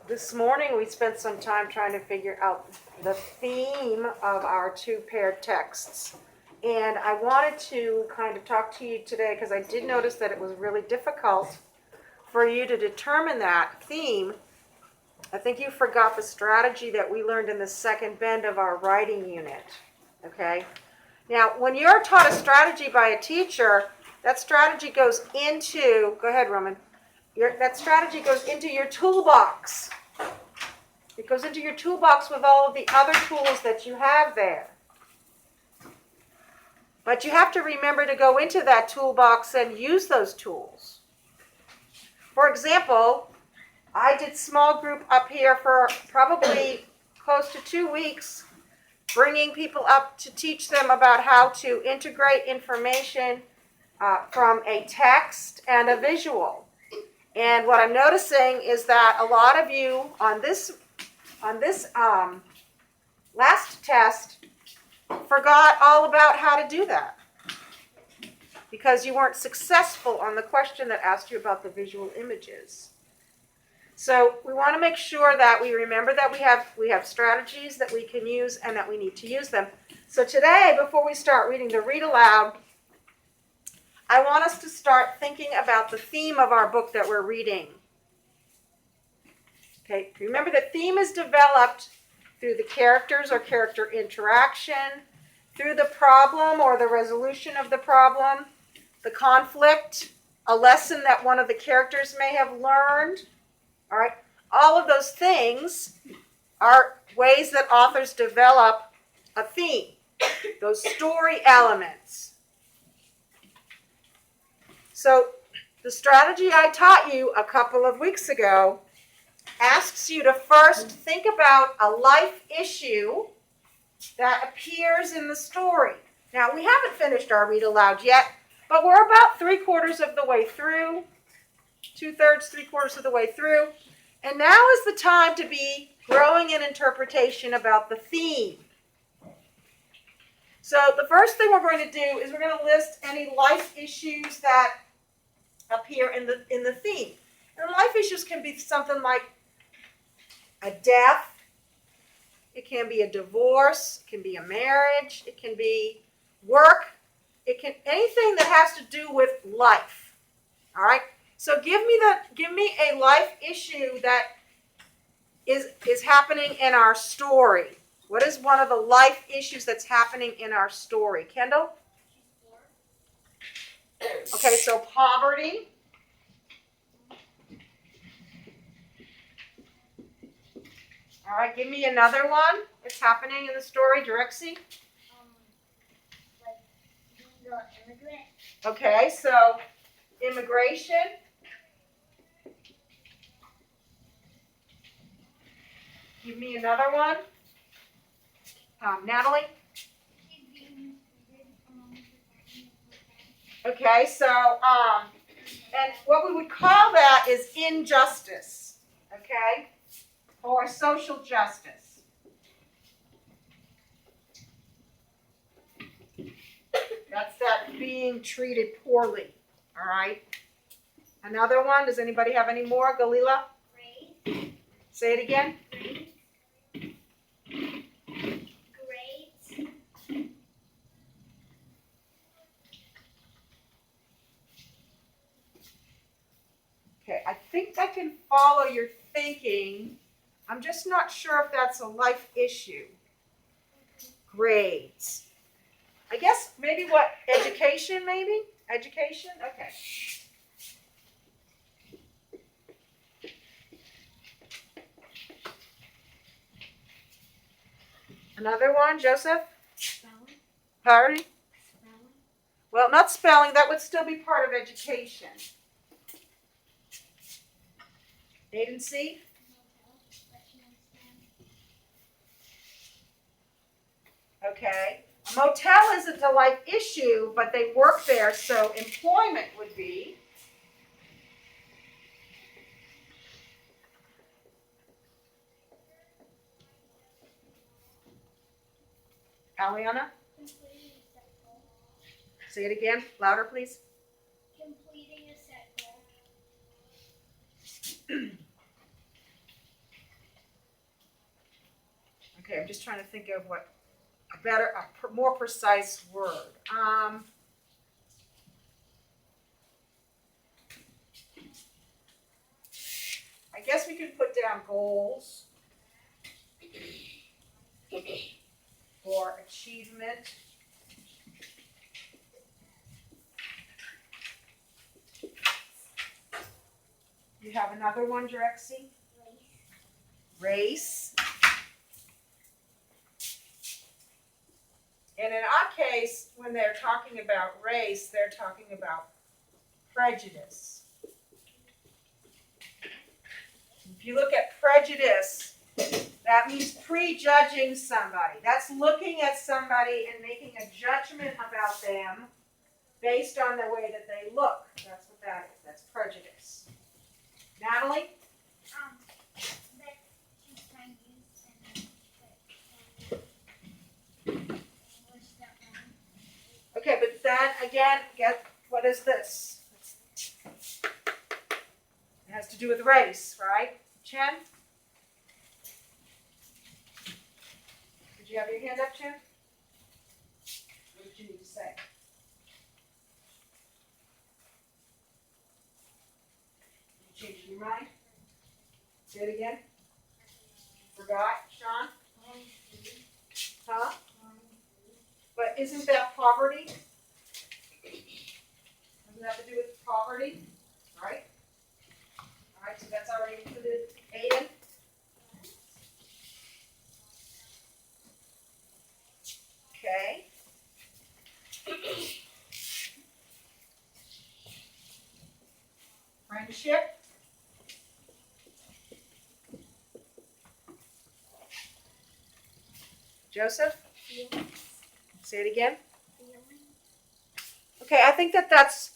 This morning we spent some time trying to figure out the theme of our two paired texts. And I wanted to kind of talk to you today because I did notice that it was really difficult for you to determine that theme. I think you forgot the strategy that we learned in the second bend of our writing unit. Okay? Now, when you're taught a strategy by a teacher, that strategy goes into, go ahead, Roman. That strategy goes into your toolbox. It goes into your toolbox with all of the other tools that you have there. But you have to remember to go into that toolbox and use those tools. For example, I did small group up here for probably close to 2 weeks, bringing people up to teach them about how to integrate information from a text and a visual. And what I'm noticing is that a lot of you on this last test forgot all about how to do that because you weren't successful on the question that asked you about the visual images. So we want to make sure that we remember that we have strategies that we can use and that we need to use them. So today, before we start reading the read aloud, I want us to start thinking about the theme of our book that we're reading. Okay, remember that theme is developed through the characters or character interaction, through the problem or the resolution of the problem, the conflict, a lesson that one of the characters may have learned. All right, all of those things are ways that authors develop a theme, those story elements. So the strategy I taught you a couple of weeks ago asks you to first think about a life issue that appears in the story. Now, we haven't finished our read aloud yet, but we're about 3/4 of the way through, 2/3, 3/4 of the way through. And now is the time to be growing in interpretation about the theme. So the first thing we're going to do is we're going to list any life issues that appear in the theme. And life issues can be something like a death, it can be a divorce, it can be a marriage, it can be work, anything that has to do with life. All right? So give me a life issue that is happening in our story. What is one of the life issues that's happening in our story? Kendall? Okay, so poverty. All right, give me another one. It's happening in the story. Direxie? Like being an immigrant. Okay, so immigration. Give me another one. Natalie? Okay, so, and what we would call that is injustice, okay, or social justice. That's that being treated poorly, all right? Another one, does anybody have any more? Galila? Grades. Say it again. Grades. Okay, I think I can follow your thinking. I'm just not sure if that's a life issue. Grades. I guess maybe what? Education, maybe? Education? Okay. Another one, Joseph? Spelling. Pardon? Spelling. Well, not spelling. That would still be part of education. Agency? Okay. A motel isn't a life issue, but they work there, so employment would be. Aliana? Completing a set goal. Say it again. Louder, please. Completing a set goal. Okay, I'm just trying to think of what a more precise word. I guess we could put down goals for achievement. You have another one, Drexy? Race. And in our case, when they're talking about race, they're talking about prejudice. If you look at prejudice, that means prejudging somebody. That's looking at somebody and making a judgment about them based on the way that they look. That's what that is. That's prejudice. Natalie? That she's trying to use English that one. Okay, but then again, what is this? It has to do with race, right? Chen? Did you have your hand up, Chen? What did you need to say? Did you change your mind? Say it again. Forgot, Sean? Huh? But isn't that poverty? Doesn't that have to do with poverty? Right? All right, so that's already included. Aiden? Okay. Friendship? Joseph? Say it again. Okay, I think that's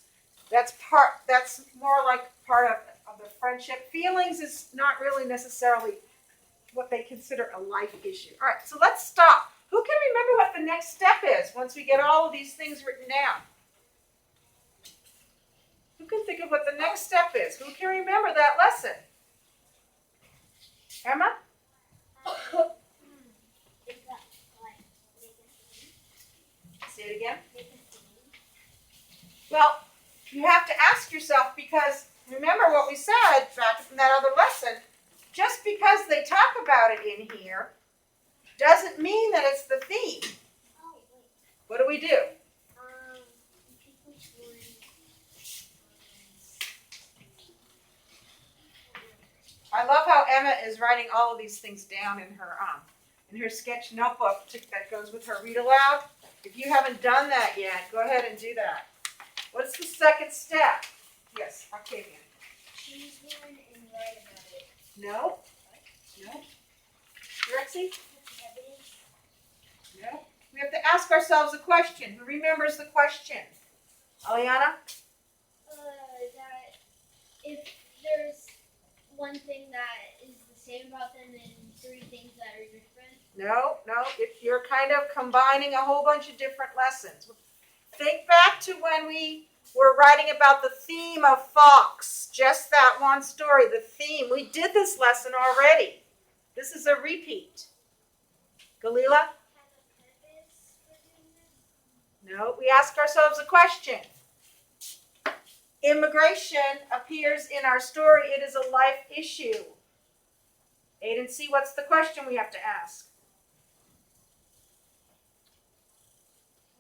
more like part of the friendship. Feelings is not really necessarily what they consider a life issue. All right, so let's stop. Who can remember what the next step is once we get all of these things written down? Who can think of what the next step is? Who can remember that lesson? Emma? Say it again. Well, you have to ask yourself, because remember what we said back in that other lesson, just because they talk about it in here doesn't mean that it's the theme. What do we do? I love how Emma is writing all of these things down in her sketch notebook that goes with her read aloud. If you haven't done that yet, go ahead and do that. What's the second step? Yes, Octavian. Choose one and write about it. No. No. Rexy? Evidence. No. We have to ask ourselves a question. Who remembers the question? Aliana? That if there's one thing that is the same about them and three things that are different. No. You're kind of combining a whole bunch of different lessons. Think back to when we were writing about the theme of Fox. Just that one story, the theme. We did this lesson already. This is a repeat. Galila? No, we ask ourselves a question. Immigration appears in our story. It is a life issue. Aiden, see, what's the question we have to ask?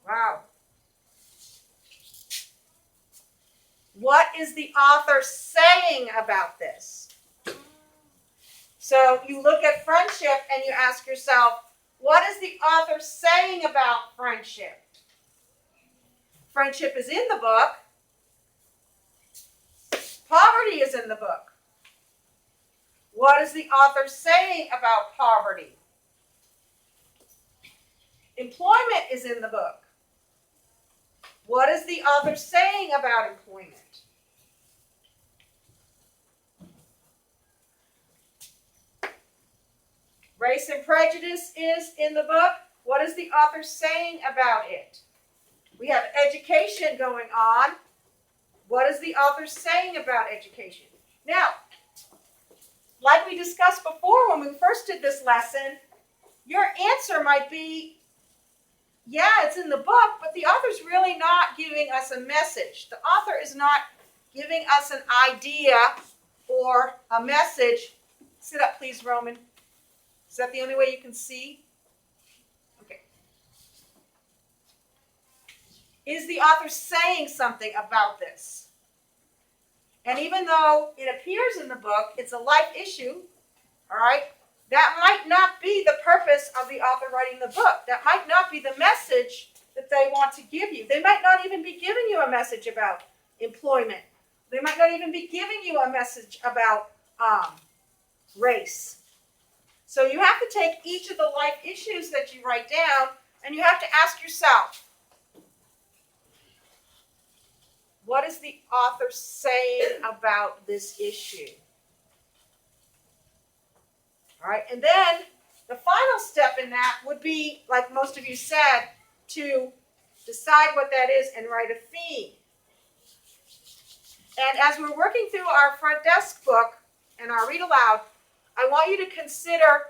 Wow. What is the author saying about this? So you look at friendship and you ask yourself, what is the author saying about friendship? Friendship is in the book. Poverty is in the book. What is the author saying about poverty? Employment is in the book. What is the author saying about employment? Race and prejudice is in the book. What is the author saying about it? We have education going on. What is the author saying about education? Now, like we discussed before when we first did this lesson, your answer might be, yeah, it's in the book, but the author's really not giving us a message. The author is not giving us an idea or a message. Sit up, please, Roman. Is that the only way you can see? Okay. Is the author saying something about this? And even though it appears in the book, it's a life issue, all right, that might not be the purpose of the author writing the book. That might not be the message that they want to give you. They might not even be giving you a message about employment. They might not even be giving you a message about race. So you have to take each of the life issues that you write down, and you have to ask yourself, what is the author saying about this issue? All right, and then the final step in that would be, like most of you said, to decide what that is and write a theme. And as we're working through our front desk book and our read aloud, I want you to consider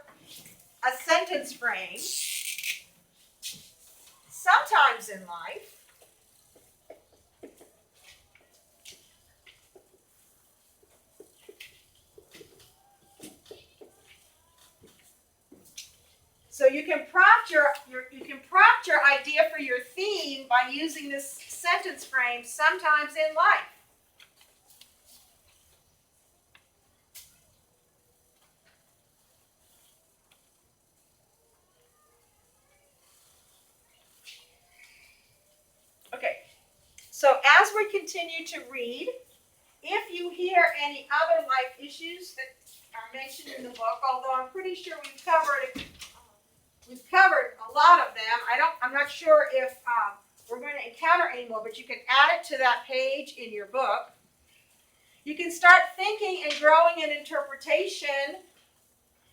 a sentence frame. Sometimes in life, so you can prompt your idea for your theme by using this sentence frame, sometimes in life. Okay, so as we continue to read, if you hear any other life issues that are mentioned in the book, although I'm pretty sure we've covered a lot of them. I'm not sure if we're going to encounter any more, but you can add it to that page in your book. You can start thinking and growing an interpretation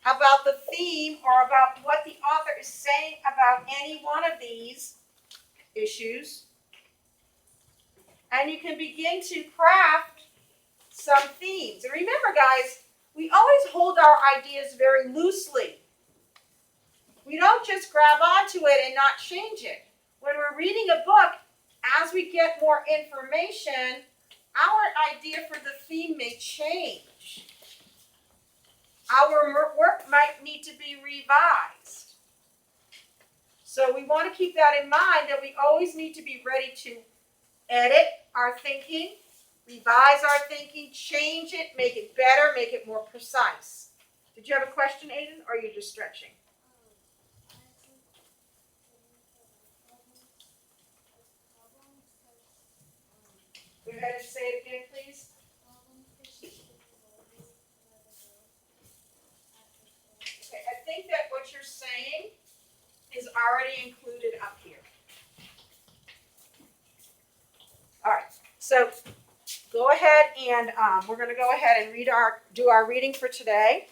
about the theme or about what the author is saying about any one of these issues. And you can begin to craft some themes. And remember, guys, we always hold our ideas very loosely. We don't just grab onto it and not change it. When we're reading a book, as we get more information, our idea for the theme may change. Our work might need to be revised. So we want to keep that in mind, that we always need to be ready to edit our thinking, revise our thinking, change it, make it better, make it more precise. Did you have a question, Aiden, or are you just stretching? Go ahead and say it again, please. Okay, I think that what you're saying is already included up here. All right, so go ahead and we're going to go ahead and do our reading for today.